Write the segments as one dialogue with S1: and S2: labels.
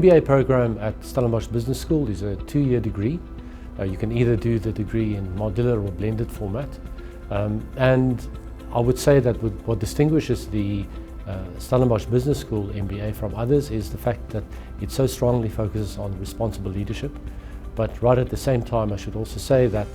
S1: MBA program at Stellenbosch Business School is a 2-year degree. You can either do the degree in modular or blended format. And I would say that what distinguishes the Stellenbosch Business School MBA from others is the fact that it so strongly focuses on responsible leadership. But right at the same time, I should also say that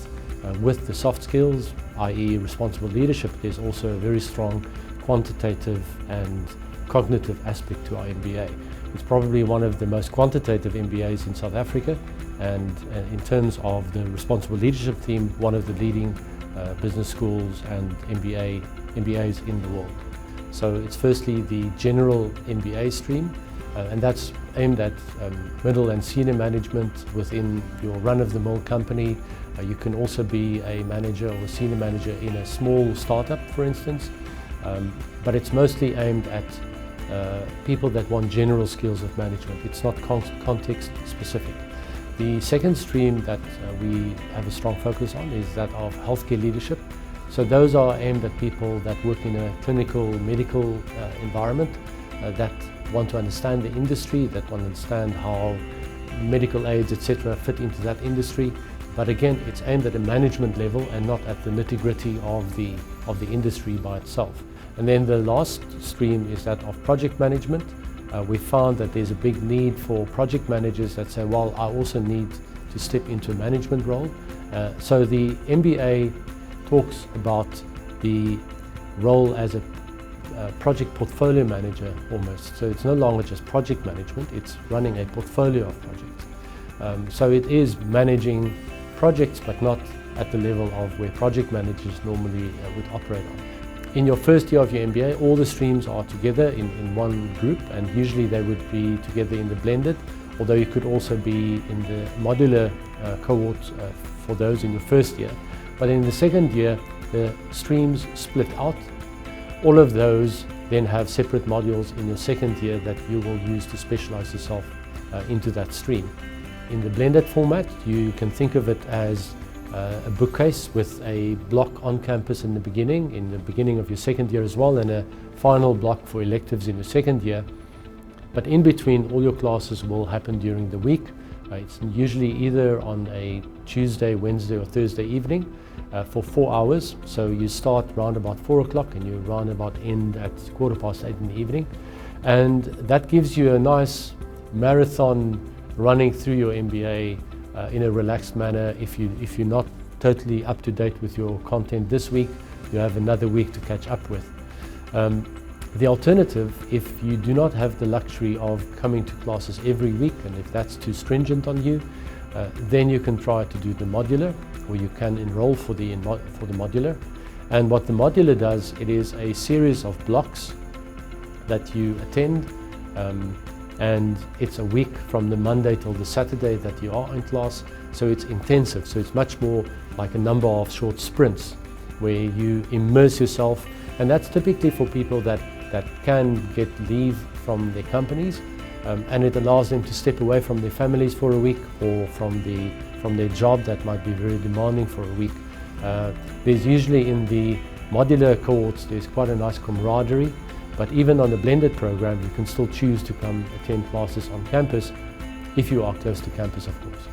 S1: with the soft skills, i.e. responsible leadership, there's also a very strong quantitative and cognitive aspect to our MBA. It's probably one of the most quantitative MBAs in South Africa, and in terms of the responsible leadership theme, one of the leading business schools and MBAs in the world. So it's firstly the general MBA stream, and that's aimed at middle and senior management within your run-of-the-mill company. You can also be a manager or a senior manager in a small startup, for instance, but it's mostly aimed at people that want general skills of management. It's not context specific. The second stream that we have a strong focus on is that of healthcare leadership. So those are aimed at people that work in a clinical, medical environment, that want to understand the industry, that want to understand how medical aids, etc. fit into that industry. But again, it's aimed at a management level and not at the nitty-gritty of the industry by itself. And then the last stream is that of project management. We found that there's a big need for project managers that say, well, I also need to step into a management role. So the MBA talks about the role as a project portfolio manager almost. So it's no longer just project management, it's running a portfolio of projects. So it is managing projects, but not at the level of where project managers normally would operate on. In your first year of your MBA, all the streams are together in one group, and usually they would be together in the blended, although you could also be in the modular cohort for those in your first year. But in the second year, the streams split out. All of those then have separate modules in your second year that you will use to specialize yourself into that stream. In the blended format, you can think of it as a bookcase with a block on campus in the beginning of your second year as well, and a final block for electives in your second year. But in between, all your classes will happen during the week. It's usually either on a Tuesday, Wednesday or Thursday evening for 4 hours. So you start round about 4 o'clock and you round about end at 8:15 in the evening. And that gives you a nice marathon running through your MBA in a relaxed manner. If you're not totally up to date with your content this week, you have another week to catch up with. The alternative, if you do not have the luxury of coming to classes every week, and if that's too stringent on you, then you can try to do the modular, or you can enroll for the modular. And what the modular does, it is a series of blocks that you attend, and it's a week from the Monday till the Saturday that you are in class. So it's intensive, so it's much more like a number of short sprints where you immerse yourself, and that's typically for people that can get leave from their companies, and it allows them to step away from their families for a week, or from their job that might be very demanding for a week. There's usually in the modular cohorts, there's quite a nice camaraderie. But even on the blended program, you can still choose to come attend classes on campus if you are close to campus, of course.